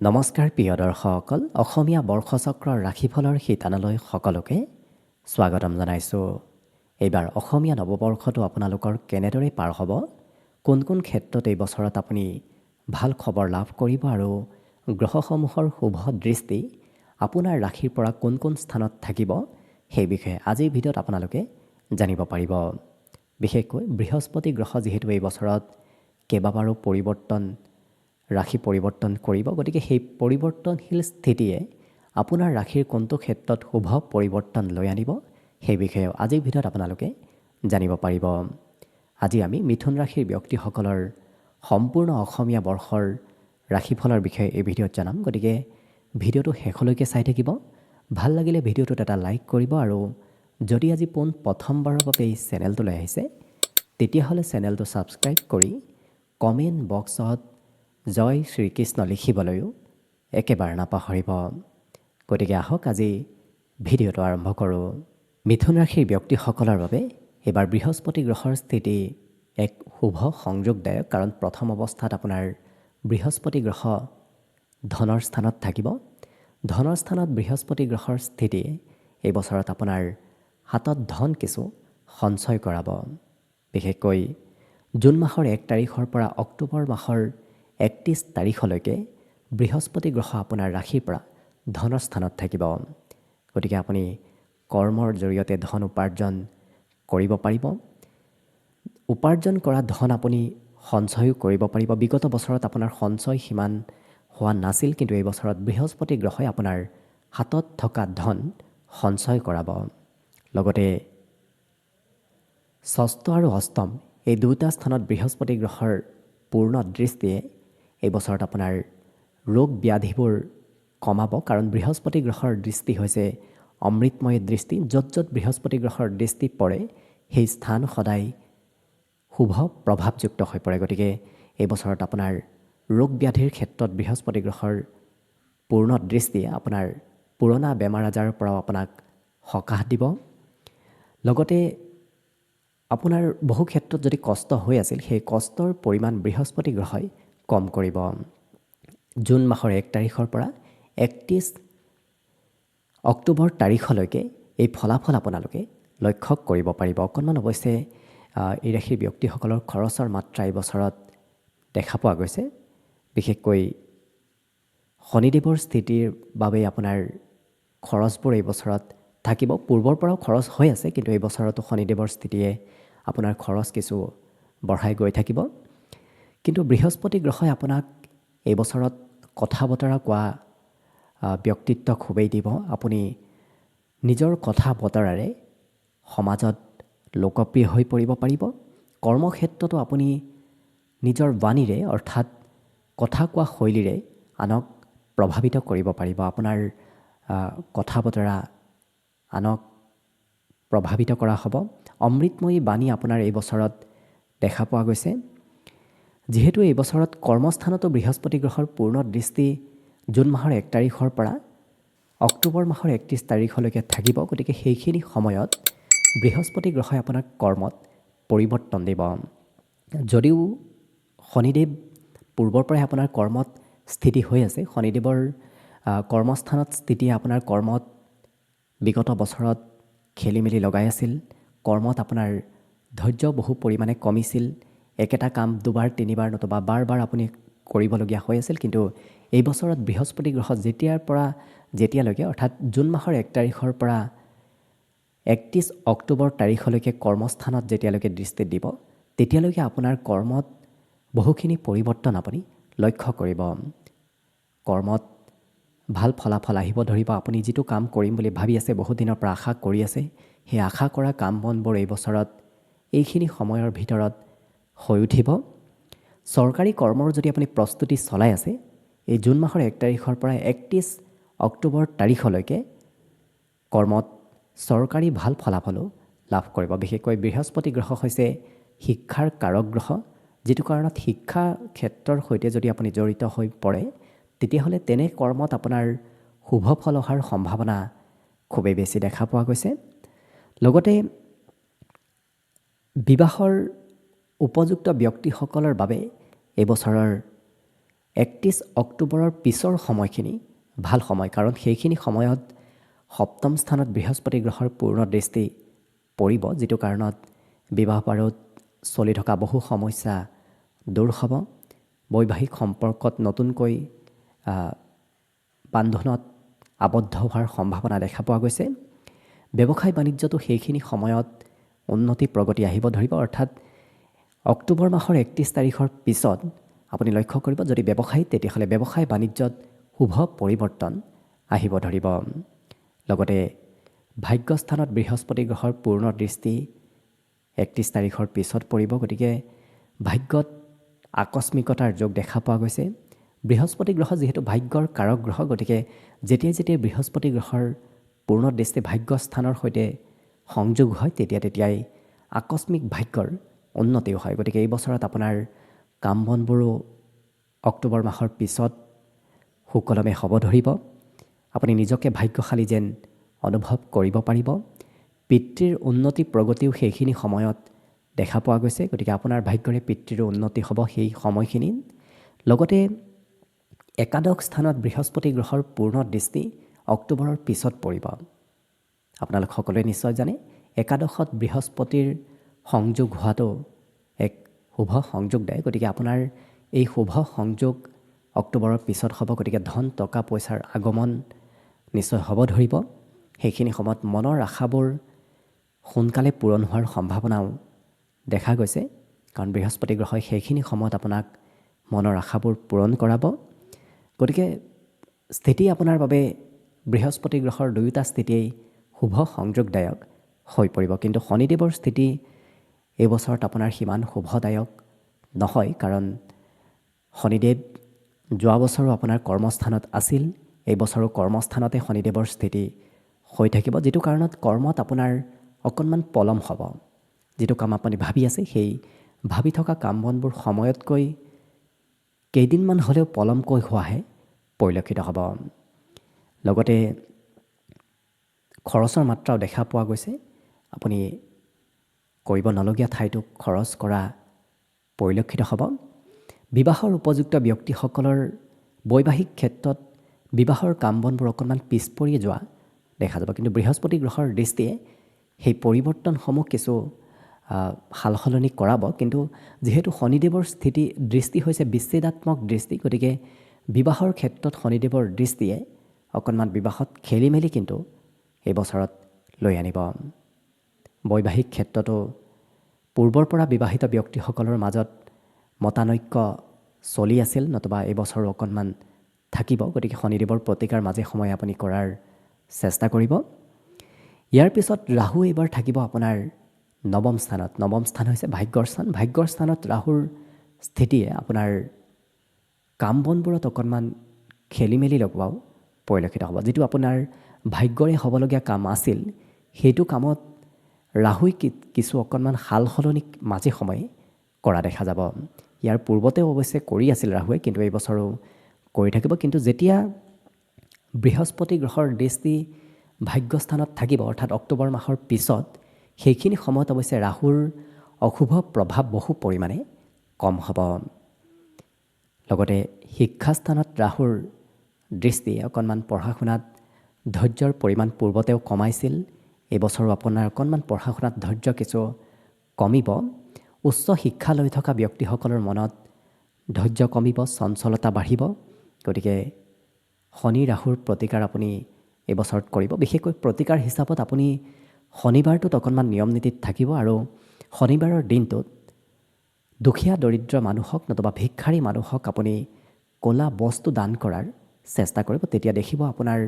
নমস্কাৰ প্ৰিয় দৰ্শকসকল, অসমীয়া বৰ্ষচক্ৰৰ ৰাশিফলৰ শিতানলৈ সকলোকে স্বাগতম জনাইছোঁ। এইবাৰ অসমীয়া নৱবৰ্ষটো আপোনালোকৰ কেনেদৰে পাৰ হ'ব, কোন কোন ক্ষেত্ৰত এই বছৰত আপুনি ভাল খবৰ লাভ কৰিব আৰু গ্ৰহসমূহৰ শুভ দৃষ্টি আপোনাৰ ৰাশিৰ পৰা কোন কোন স্থানত থাকিব, সেই বিষয়ে আজিৰ ভিডিঅ'ত আপোনালোকে জানিব পাৰিব। বিশেষকৈ বৃহস্পতি গ্ৰহ যিহেতু এই বছৰত কেইবাবাৰো ৰাশি পৰিৱৰ্তন কৰিব, গতিকে সেই পৰিৱৰ্তনশীল স্থিতিয়ে আপোনাৰ ৰাশিৰ কোনটো ক্ষেত্ৰত শুভ পৰিৱৰ্তন লৈ আনিব, সেই বিষয়েও আজিৰ ভিডিঅ'ত আপোনালোকে জানিব পাৰিব। আজি আমি মিথুন ৰাশিৰ ব্যক্তিসকলৰ সম্পূৰ্ণ অসমীয়া বৰ্ষৰ ৰাশিফলৰ বিষয়ে এই ভিডিঅ'ত জনাম, গতিকে ভিডিঅ'টো শেষলৈকে চাই থাকিব। ভাল লাগিলে ভিডিঅ'টোত এটা লাইক কৰিব আৰু যদি আজি প্ৰথমবাৰৰ বাবে এই চেনেলটোলৈ আহিছে, তেতিয়াহ'লে চেনেলটো ছাবস্ক্ৰাইব কৰি কমেণ্ট বক্সত জয় শ্ৰীকৃষ্ণ লিখিবলৈও একেবাৰে নাপাহৰিব। গতিকে আহক আজি ভিডিঅ'টো আৰম্ভ কৰোঁ। মিথুন ৰাশিৰ ব্যক্তিসকলৰ বাবে এইবাৰ বৃহস্পতি গ্ৰহৰ স্থিতি এক শুভ সংযোগদায়ক, কাৰণ প্ৰথম অৱস্থাত আপোনাৰ বৃহস্পতি গ্ৰহ ধনৰ স্থানত থাকিব। ধনৰ স্থানত বৃহস্পতি গ্ৰহৰ স্থিতি এই বছৰত আপোনাৰ হাতত ধন কিছু সঞ্চয় কৰাব। বিশেষকৈ জুন মাহৰ 1 তাৰিখৰ পৰা অক্টোবৰ মাহৰ 31 তাৰিখলৈকে বৃহস্পতি গ্ৰহ আপোনাৰ ৰাশিৰ পৰা ধনৰ স্থানত থাকিব। গতিকে আপুনি কৰ্মৰ জৰিয়তে ধন উপাৰ্জন কৰিব পাৰিব। উপাৰ্জন কৰা ধন আপুনি সঞ্চয়ো কৰিব পাৰিব। বিগত বছৰত আপোনাৰ সঞ্চয় সিমান হোৱা নাছিল, কিন্তু এই বছৰত বৃহস্পতি গ্ৰহই আপোনাৰ হাতত থকা ধন সঞ্চয় কৰাব। লগতে ষষ্ঠ আৰু অষ্টম এই দুটা স্থানত বৃহস্পতি গ্ৰহৰ পূৰ্ণ দৃষ্টিয়ে এই বছৰত আপোনাৰ ৰোগ ব্যাধিবোৰ কমাব, কাৰণ বৃহস্পতি গ্ৰহৰ দৃষ্টি হৈছে অমৃতময় দৃষ্টি। য'ত য'ত বৃহস্পতি গ্ৰহৰ দৃষ্টি পৰে সেই স্থান সদায় শুভ প্ৰভাৱযুক্ত হৈ পৰে। গতিকে এই বছৰত আপোনাৰ ৰোগ ব্যাধিৰ ক্ষেত্ৰত বৃহস্পতি গ্ৰহৰ পূৰ্ণ দৃষ্টিয়ে আপোনাৰ পুৰণা বেমাৰ আজাৰৰ পৰাও আপোনাক সকাহ দিব। লগতে আপোনাৰ বহু ক্ষেত্ৰত যদি কষ্ট হৈ আছিল, সেই কষ্টৰ পৰিমাণ বৃহস্পতি গ্ৰহই কম কৰিব। জুন মাহৰ 1 তাৰিখৰ পৰা 31 অক্টোবৰ তাৰিখলৈকে এই ফলাফল আপোনালোকে লক্ষ্য কৰিব পাৰিব। অকণমান অৱশ্যে এই ৰাশিৰ ব্যক্তিসকলৰ খৰচৰ মাত্ৰা এই বছৰত দেখা পোৱা গৈছে। বিশেষকৈ শনিদেৱৰ স্থিতিৰ বাবে আপোনাৰ খৰচবোৰ এই বছৰত থাকিব। পূৰ্বৰ পৰাও খৰচ হৈ আছে, কিন্তু এই বছৰতো শনিদেৱৰ স্থিতিয়ে আপোনাৰ খৰচ কিছু বঢ়াই গৈ থাকিব। কিন্তু বৃহস্পতি গ্ৰহই আপোনাক এই বছৰত কথা বতৰা কোৱা ব্যক্তিত্ব খুবেই দিব। আপুনি নিজৰ কথা বতৰাৰে সমাজত লোকপ্ৰিয় হৈ পৰিব পাৰিব। কৰ্মক্ষেত্ৰতো আপুনি নিজৰ বাণীৰে অৰ্থাৎ কথা কোৱা শৈলীৰে আনক প্ৰভাৱিত কৰিব পাৰিব। আপোনাৰ কথা বতৰা আনক প্ৰভাৱিত কৰা হ'ব। অমৃতময়ী বাণী আপোনাৰ এই বছৰত দেখা পোৱা গৈছে। যিহেতু এই বছৰত কৰ্মস্থানতো বৃহস্পতি গ্ৰহৰ পূৰ্ণ দৃষ্টি জুন মাহৰ 1 তাৰিখৰ পৰা অক্টোবৰ মাহৰ 31 তাৰিখলৈকে থাকিব, গতিকে সেইখিনি সময়ত বৃহস্পতি গ্ৰহই আপোনাক কৰ্মত পৰিৱৰ্তন দিব। যদিও শনিদেৱ পূৰ্বৰ পৰাই আপোনাৰ কৰ্মত স্থিতি হৈ আছে, শনিদেৱৰ কৰ্মস্থানত স্থিতিয়ে আপোনাৰ কৰ্মত বিগত বছৰত খেলি মেলি লগাই আছিল। কৰ্মত আপোনাৰ ধৈৰ্য বহু পৰিমাণে কমিছিল। একেটা কাম দুবাৰ তিনিবাৰ নতুবা বাৰ বাৰ আপুনি কৰিবলগীয়া হৈ আছিল। কিন্তু এই বছৰত বৃহস্পতি গ্ৰহ যেতিয়ালৈকে অৰ্থাৎ জুন মাহৰ 1 তাৰিখৰ পৰা 31 অক্টোবৰ তাৰিখলৈকে কৰ্মস্থানত যেতিয়ালৈকে দৃষ্টি দিব, তেতিয়ালৈকে আপোনাৰ কৰ্মত বহুখিনি পৰিৱৰ্তন আপুনি লক্ষ্য কৰিব। কৰ্মত ভাল ফলাফল আহিব ধৰিব। আপুনি যিটো কাম কৰিম বুলি ভাবি আছে, বহুত দিনৰ পৰা আশা কৰি আছে, সেই আশা কৰা কাম বনবোৰ এই বছৰত এইখিনি সময়ৰ ভিতৰত হৈ উঠিব। চৰকাৰী কৰ্মৰ যদি আপুনি প্ৰস্তুতি চলাই আছে, এই জুন মাহৰ 1 তাৰিখৰ পৰা 31 অক্টোবৰ তাৰিখলৈকে কৰ্মত চৰকাৰী ভাল ফলাফলো লাভ কৰিব। বিশেষকৈ বৃহস্পতি গ্ৰহ হৈছে শিক্ষাৰ কাৰক গ্ৰহ, যিটো কাৰণত শিক্ষা ক্ষেত্ৰৰ সৈতে যদি আপুনি জড়িত হৈ পৰে, তেতিয়াহ'লে তেনে কৰ্মত আপোনাৰ শুভ ফল অহাৰ সম্ভাৱনা খুবেই বেছি দেখা পোৱা গৈছে। লগতে বিবাহৰ উপযুক্ত ব্যক্তিসকলৰ বাবে এই বছৰৰ 31 অক্টোবৰৰ পিছৰ সময়খিনি ভাল সময়, কাৰণ সেইখিনি সময়ত সপ্তম স্থানত বৃহস্পতি গ্ৰহৰ পূৰ্ণ দৃষ্টি পৰিব, যিটো কাৰণত বিবাহ পাৰত চলি থকা বহু সমস্যা দূৰ হ'ব। বৈবাহিক সম্পৰ্কত নতুনকৈ বান্ধোনত আবদ্ধ হোৱাৰ সম্ভাৱনা দেখা পোৱা গৈছে। ব্যৱসায় বাণিজ্যতো সেইখিনি সময়ত উন্নতি প্ৰগতি আহিব ধৰিব, অৰ্থাৎ অক্টোবৰ মাহৰ 31 তাৰিখৰ পিছত আপুনি লক্ষ্য কৰিব, যদি ব্যৱসায়ী তেতিয়াহ'লে ব্যৱসায় বাণিজ্যত শুভ পৰিৱৰ্তন আহিব ধৰিব। লগতে ভাগ্যস্থানত বৃহস্পতি গ্ৰহৰ পূৰ্ণ দৃষ্টি 31 তাৰিখৰ পিছত পৰিব, গতিকে ভাগ্যত আকস্মিকতাৰ যোগ দেখা পোৱা গৈছে। বৃহস্পতি গ্ৰহ যিহেতু ভাগ্যৰ কাৰক গ্ৰহ, গতিকে যেতিয়াই বৃহস্পতি গ্ৰহৰ পূৰ্ণ দৃষ্টি ভাগ্যস্থানৰ সৈতে সংযোগ হয় তেতিয়াই আকস্মিক ভাগ্যৰ উন্নতিও হয়। গতিকে এই বছৰত আপোনাৰ কাম বনবোৰো অক্টোবৰ মাহৰ পিছত সুকলমে হ'ব ধৰিব। আপুনি নিজকে ভাগ্যশালী যেন অনুভৱ কৰিব পাৰিব। পিতৃৰ উন্নতি প্ৰগতিও সেইখিনি সময়ত দেখা পোৱা গৈছে, গতিকে আপোনাৰ ভাগ্যৰে পিতৃৰ উন্নতি হ'ব সেই সময়খিনিত। লগতে একাদশ স্থানত বৃহস্পতি গ্ৰহৰ পূৰ্ণ দৃষ্টি অক্টোবৰৰ পিছত পৰিব। আপোনালোক সকলোৱে নিশ্চয় জানে, একাদশত বৃহস্পতিৰ সংযোগ হোৱাটো এক শুভ সংযোগদায়ক, গতিকে আপোনাৰ এই শুভ সংযোগ অক্টোবৰৰ পিছত হ'ব। গতিকে ধন টকা পইচাৰ আগমন নিশ্চয় হ'ব ধৰিব। সেইখিনি সময়ত মনৰ আশাবোৰ সোনকালে পূৰণ হোৱাৰ সম্ভাৱনাও দেখা গৈছে, কাৰণ বৃহস্পতি গ্ৰহই সেইখিনি সময়ত আপোনাক মনৰ আশাবোৰ পূৰণ কৰাব। গতিকে স্থিতি আপোনাৰ বাবে বৃহস্পতি গ্ৰহৰ দুয়োটা স্থিতিয়েই শুভ সংযোগদায়ক হৈ পৰিব, কিন্তু শনিদেৱৰ স্থিতি এই বছৰত আপোনাৰ সিমান শুভদায়ক নহয়, কাৰণ শনিদেৱ যোৱা বছৰো আপোনাৰ কৰ্মস্থানত আছিল, এই বছৰো কৰ্মস্থানতে শনিদেৱৰ স্থিতি হৈ থাকিব, যিটো কাৰণত কৰ্মত আপোনাৰ অকণমান পলম হ'ব। যিটো কাম আপুনি ভাবি আছে, সেই ভাবি থকা কাম বনবোৰ সময়তকৈ কেইদিনমান হ'লেও পলমকৈ হোৱাহে পৰিলক্ষিত হ'ব। লগতে খৰচৰ মাত্ৰাও দেখা পোৱা গৈছে। আপুনি কৰিব নলগীয়া ঠাইতো খৰচ কৰা পৰিলক্ষিত হ'ব। বিবাহৰ উপযুক্ত ব্যক্তিসকলৰ বৈবাহিক ক্ষেত্ৰত বিবাহৰ কাম বনবোৰ অকণমান পিছ পৰি যোৱা দেখা যাব, কিন্তু বৃহস্পতি গ্ৰহৰ দৃষ্টিয়ে সেই পৰিৱৰ্তনসমূহ কিছু সাল সলনি কৰাব। কিন্তু যিহেতু শনিদেৱৰ দৃষ্টি হৈছে বিচ্ছেদাত্মক দৃষ্টি, গতিকে বিবাহৰ ক্ষেত্ৰত শনিদেৱৰ দৃষ্টিয়ে অকণমান বিবাহত খেলি মেলি কিন্তু এই বছৰত লৈ আনিব। বৈবাহিক ক্ষেত্ৰতো পূৰ্বৰ পৰা বিবাহিত ব্যক্তিসকলৰ মাজত মতানৈক্য চলি আছিল, নতুবা এই বছৰো অকণমান থাকিব। গতিকে শনিদেৱৰ প্ৰতিকাৰ মাজে সময়ে আপুনি কৰাৰ চেষ্টা কৰিব। ইয়াৰ পিছত ৰাহু এইবাৰ থাকিব আপোনাৰ নৱম স্থানত। নৱম স্থান হৈছে ভাগ্যৰ স্থান। ভাগ্যৰ স্থানত ৰাহুৰ স্থিতিয়ে আপোনাৰ কাম বনবোৰত অকণমান খেলি মেলি লগোৱাও পৰিলক্ষিত হ'ব। যিটো আপোনাৰ ভাগ্যৰে হ'বলগীয়া কাম আছিল, সেইটো কামত ৰাহুই কিছু অকণমান সাল সলনি মাজে সময়ে কৰা দেখা যাব। ইয়াৰ পূৰ্বতেও অৱশ্যে কৰি আছিল ৰাহুৱে, কিন্তু এই বছৰো কৰি থাকিব। কিন্তু যেতিয়া বৃহস্পতি গ্ৰহৰ দৃষ্টি ভাগ্যস্থানত থাকিব, অৰ্থাৎ অক্টোবৰ মাহৰ পিছত, সেইখিনি সময়ত অৱশ্যে ৰাহুৰ অশুভ প্ৰভাৱ বহু পৰিমাণে কম হ'ব। লগতে শিক্ষাস্থানত ৰাহুৰ দৃষ্টি অকণমান পঢ়া শুনাত ধৈৰ্যৰ পৰিমাণ পূৰ্বতেও কমাইছিল, এইবছৰো আপোনাৰ অকণমান পঢ়া শুনাত ধৈৰ্য কিছু কমিব। উচ্চ শিক্ষা লৈ থকা ব্যক্তিসকলৰ মনত ধৈৰ্য কমিব, চঞ্চলতা বাঢ়িব। গতিকে শনি ৰাহুৰ প্ৰতিকাৰ আপুনি এই বছৰত কৰিব। বিশেষকৈ প্ৰতিকাৰ হিচাপত আপুনি শনিবাৰটোত অকণমান নিয়ম নীতিত থাকিব, আৰু শনিবাৰৰ দিনটোত দুখীয়া দৰিদ্ৰ মানুহক নতুবা ভিক্ষাৰী মানুহক আপুনি ক'লা বস্তু দান কৰাৰ চেষ্টা কৰিব। তেতিয়া দেখিব আপোনাৰ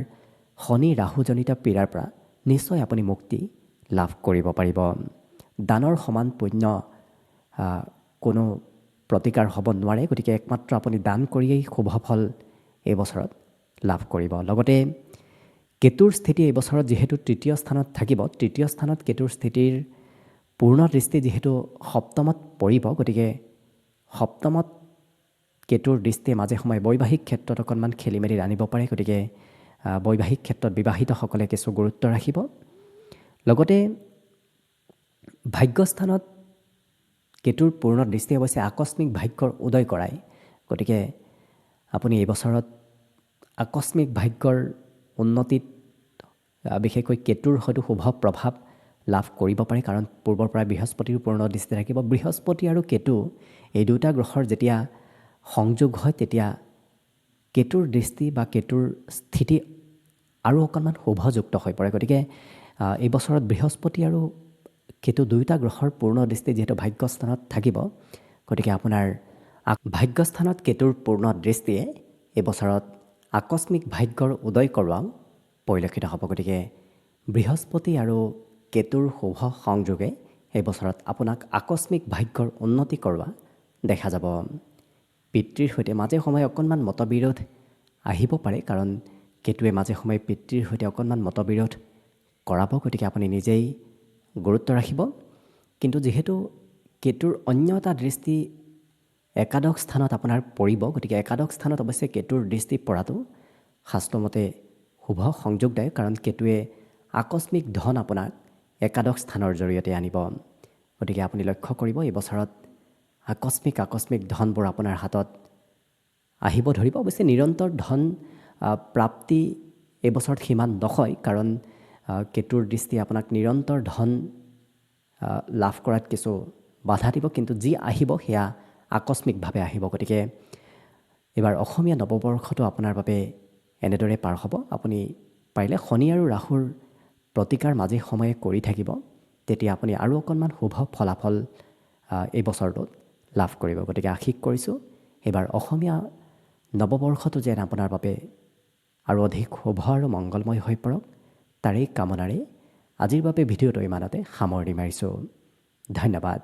শনি ৰাহুজনিত পীড়াৰ পৰা নিশ্চয় আপুনি মুক্তি লাভ কৰিব পাৰিব। দানৰ সমান পুণ্য কোনো প্ৰতিকাৰ হ'ব নোৱাৰে, গতিকে একমাত্ৰ আপুনি দান কৰিয়েই শুভ ফল এই বছৰত লাভ কৰিব। লগতে কেতুৰ স্থিতি এই বছৰত যিহেতু তৃতীয় স্থানত থাকিব, তৃতীয় স্থানত কেতুৰ স্থিতিৰ পূৰ্ণ দৃষ্টি যিহেতু সপ্তমত পৰিব, গতিকে সপ্তমত কেতুৰ দৃষ্টিয়ে মাজে সময়ে বৈবাহিক ক্ষেত্ৰত অকণমান খেলি মেলি আনিব পাৰে। গতিকে বৈবাহিক ক্ষেত্ৰত বিবাহিতসকলে কিছু গুৰুত্ব ৰাখিব। লগতে ভাগ্যস্থানত কেতুৰ পূৰ্ণ দৃষ্টি অৱশ্যে আকস্মিক ভাগ্যৰ উদয় কৰায়, গতিকে আপুনি এই বছৰত আকস্মিক ভাগ্যৰ উন্নতিত বিশেষকৈ কেতুৰ হয়তো শুভ প্ৰভাৱ লাভ কৰিব পাৰে, কাৰণ পূৰ্বৰ পৰা বৃহস্পতিৰ পূৰ্ণ দৃষ্টি থাকিব। বৃহস্পতি আৰু কেতু এই দুটা গ্ৰহৰ যেতিয়া সংযোগ হয় তেতিয়া কেতুৰ দৃষ্টি বা কেতুৰ স্থিতি আৰু অকণমান শুভযুক্ত হৈ পৰে। গতিকে এই বছৰত বৃহস্পতি আৰু কেতু দুয়োটা গ্ৰহৰ পূৰ্ণ দৃষ্টি যিহেতু ভাগ্যস্থানত থাকিব, গতিকে আপোনাৰ ভাগ্যস্থানত কেতুৰ পূৰ্ণ দৃষ্টিয়ে এই বছৰত আকস্মিক ভাগ্যৰ উদয় কৰোৱাও পৰিলক্ষিত হ'ব। গতিকে বৃহস্পতি আৰু কেতুৰ শুভ সংযোগে এই বছৰত আপোনাক আকস্মিক ভাগ্যৰ উন্নতি কৰোৱা দেখা যাব। পিতৃৰ সৈতে মাজে সময়ে অকণমান মতবিৰোধ আহিব পাৰে, কাৰণ কেতুৱে মাজে সময়ে পিতৃৰ সৈতে অকণমান মতবিৰোধ কৰাব। গতিকে আপুনি নিজেই গুৰুত্ব ৰাখিব। কিন্তু যিহেতু কেতুৰ অন্য এটা দৃষ্টি একাদশ স্থানত আপোনাৰ পৰিব, গতিকে একাদশ স্থানত অৱশ্যে কেতুৰ দৃষ্টি পৰাটো শাস্ত্ৰমতে শুভ সংযোগদায়ক, কাৰণ কেতুৱে আকস্মিক ধন আপোনাক একাদশ স্থানৰ জৰিয়তে আনিব। গতিকে আপুনি লক্ষ্য কৰিব এই বছৰত আকস্মিক ধনবোৰ আপোনাৰ হাতত আহিব ধৰিব। অৱশ্যে নিৰন্তৰ ধন প্ৰাপ্তি এই বছৰত সিমান নহয়, কাৰণ কেতুৰ দৃষ্টি আপোনাক নিৰন্তৰ ধন লাভ কৰাত কিছু বাধা দিব, কিন্তু যি আহিব সেয়া আকস্মিকভাৱে আহিব। গতিকে এইবাৰ অসমীয়া নৱবৰ্ষটো আপোনাৰ বাবে এনেদৰে পাৰ হ'ব। আপুনি পাৰিলে শনি আৰু ৰাহুৰ প্ৰতিকাৰ মাজে সময়ে কৰি থাকিব, তেতিয়া আপুনি আৰু অকণমান শুভ ফলাফল এই বছৰটোত লাভ কৰিব। গতিকে আশীষ কৰিছোঁ এইবাৰ অসমীয়া নৱবৰ্ষটো যেন আপোনাৰ বাবে আৰু অধিক শুভ আৰু মংগলময় হৈ পৰক, তাৰেই কামনাৰে আজিৰ বাবে ভিডিঅ'টো ইমানতে সামৰণি মাৰিছোঁ। ধন্যবাদ।